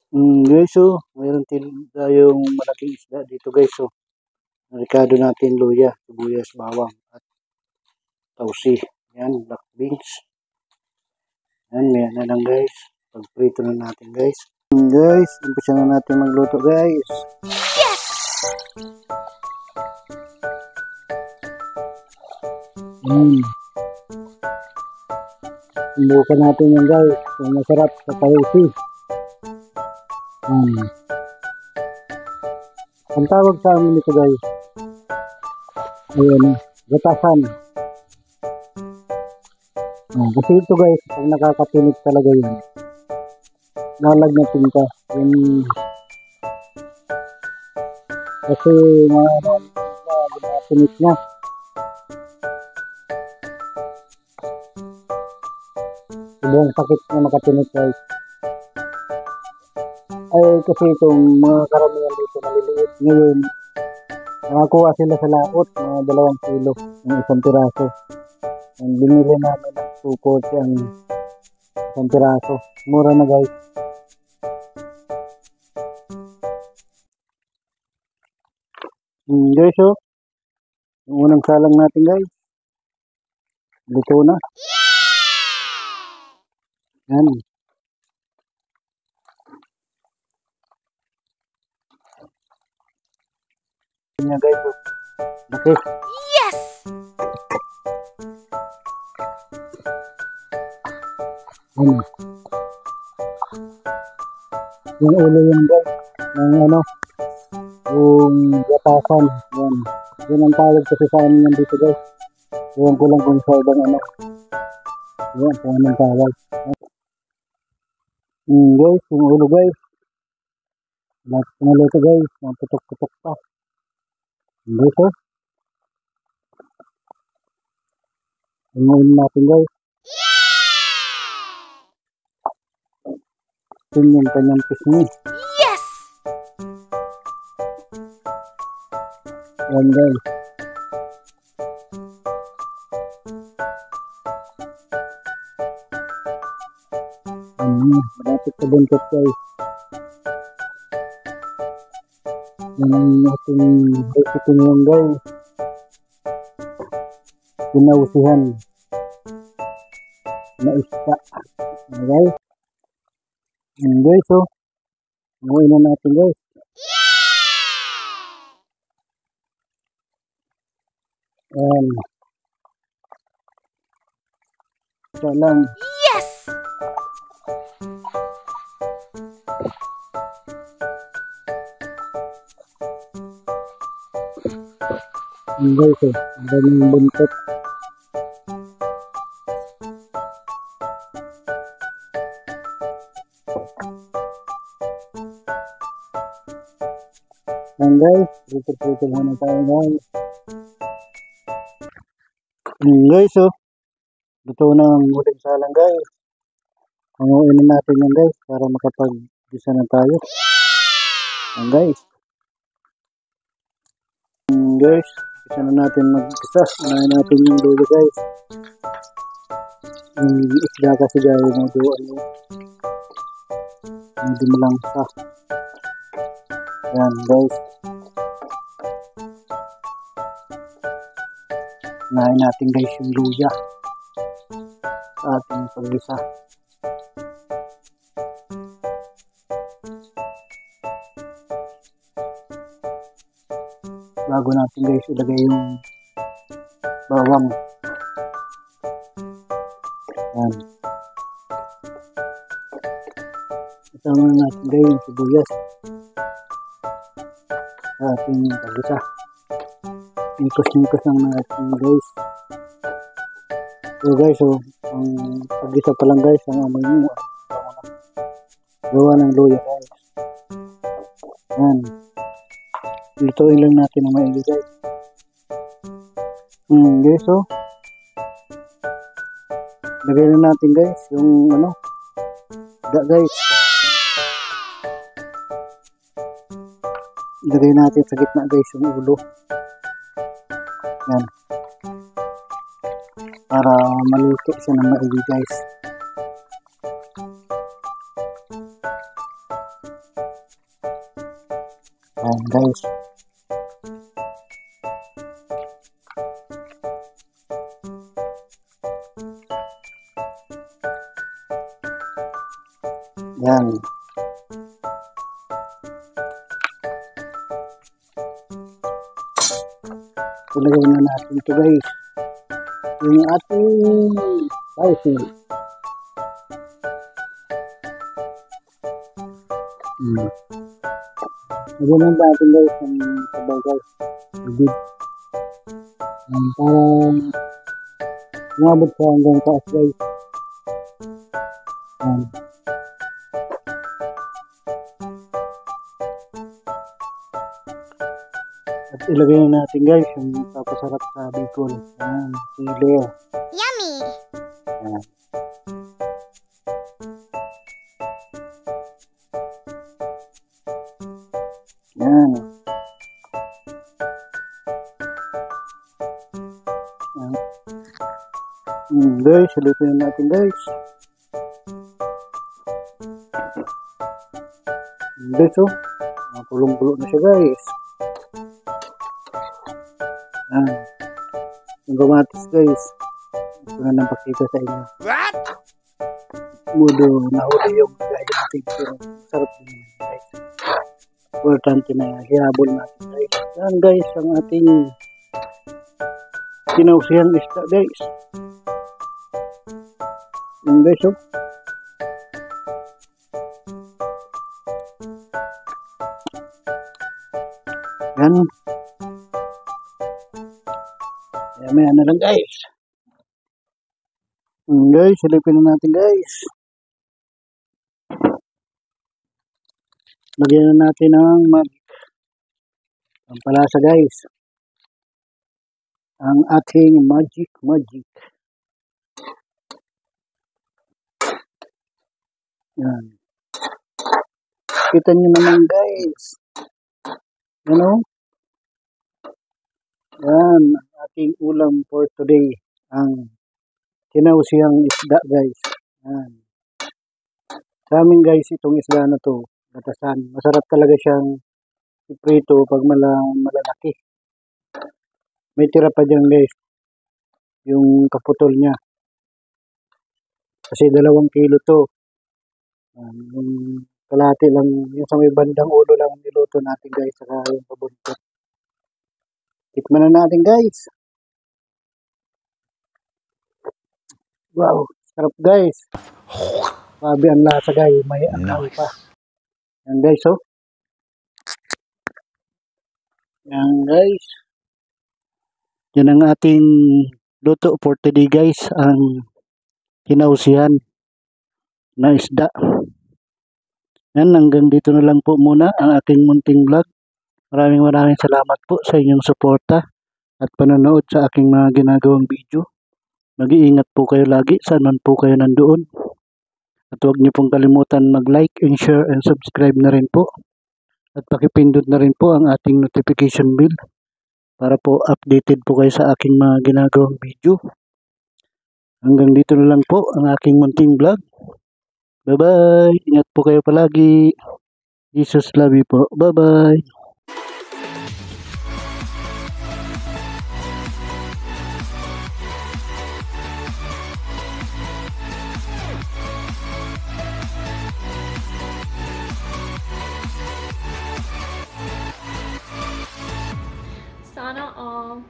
Guys, mayroon tayong malaking isda dito guys. Rekado natin luya, sibuyas, bawang at tausi. Yan, black beans. Yan, may na lang guys. Pagprito na natin guys. Guys, umpisa na natin magluto guys. Yes! Subukan natin yan guys. Yung masarap sa tausi. Ang tawag sa amin ito guys, ayun, gatasan. Kasi ito guys, pag nakakatinig talaga yun, lalagnatin ka. Kasi nakatinig na. Sobrang sakit na makatinig guys. Ay kasi itong mga karamihan dito maliliit. Ngayon, nakakuha sila sa laot, mga 2 kilo, ng isang piraso. Ang binili namin ng 240 ang isang piraso. Mura na guys. Guys, yung unang salang natin guys, luto na. Yan. Yan guys. Okay. Yes! Yan. Yung ulo yung guys, yung yung gatasan. Yan. Yan ang tawag kasi sa amin yan dito guys. Yan ko lang kung sa ibang yan, kung anong tawag. Guys, yung ulo guys. Lahat naluto guys, putok-putok pa. Dito. Yung ulo natin guys. Ito yung kanyang pisngi. Yes! Yan guys. Malapit sa buntot guys. Yan ang ating recipe ngayon guys. Pinausihan na isda. Guys. Yan guys, umuwi na natin guys. Yan. Ito lang. Yes! Yan guys, ang daming buntot. Yan guys, prito muna tayo guys. Guys, luto na ang uling salang guys. Panguin na natin yan guys para makapag-gisa na tayo. Yan guys. Guys, isa na natin mag-gisa. Unahin natin yung dulo guys. Isda kasi guys, hindi mo lang sa. Yan guys. Unahin natin guys yung luya sa ating pag-gisa. Bago natin guys ilagay yung bawang. Yan. Isama natin guys yung sibuyas sa ating pag-gisa. Nikos-nikos lang natin guys. So guys, ang pag-gisa pa lang guys, ang amoy mo. Gawa ng luya guys. Yan. Lutuin lang natin ang maigi guys. Guys, lagay na natin guys yung guys. Lagay natin sa gitna guys yung ulo. Yan. Para maluto siya ng maigi guys. Ayan guys. Yan. Ilagay na natin ito guys. Yung ating spicy. Lagyan lang natin guys ng sabay guys. Good. Para umabot sa hanggang taas guys. At ilagay natin guys yung papasarap sa bacon. Yan, sili. Yummy! Yan. Yan. Yan. Guys, silipin natin guys. Guys, oh. Pulong-pulo na siya guys. Yan. Yung kamatis guys. Ito na nang pakita sa inyo. What? Mudo, nahuli yung gaya natin. Pero sarap din yan guys. Importante na yan. Hihabol natin guys. Yan guys, ang ating kinausiang isda guys. Yan guys, oh. Yan. Maya na lang guys. Guys, silipin na natin guys. Lagyan na natin ng pampalasa guys. Ang ating magic. Yan. Kita nyo naman guys. Yan o. Yan. Ang ating ulam for today. Ang kinausiang isda guys. Yan. Sa amin guys, itong isda na to, batasan. Masarap talaga siyang iprito pag malalaki. May tira pa dyan guys. Yung kaputol niya. Kasi 2 kilo to. Yung kalahati lang, yung sa may bandang ulo lang niluto natin guys. Saka yung pabuntot. Tikman na natin guys. Wow, sarap guys. Sabi ang lasa guys, may anghang pa. Yan guys, oh. Yan guys. Yan ang ating luto for today guys. Ang kinausihan na isda. Yan, hanggang dito na lang po muna ang ating munting vlog. Maraming salamat po sa inyong suporta at panonood sa aking mga ginagawang video. Mag-iingat po kayo lagi saan man po kayo nandoon. At huwag niyo pong kalimutan mag-like and share and subscribe na rin po. At pakipindot na rin po ang ating notification bell para po updated po kayo sa aking mga ginagawang video. Hanggang dito na lang po ang aking munting vlog. Bye-bye! Ingat po kayo palagi. Jesus love you po. Bye-bye! Sana all.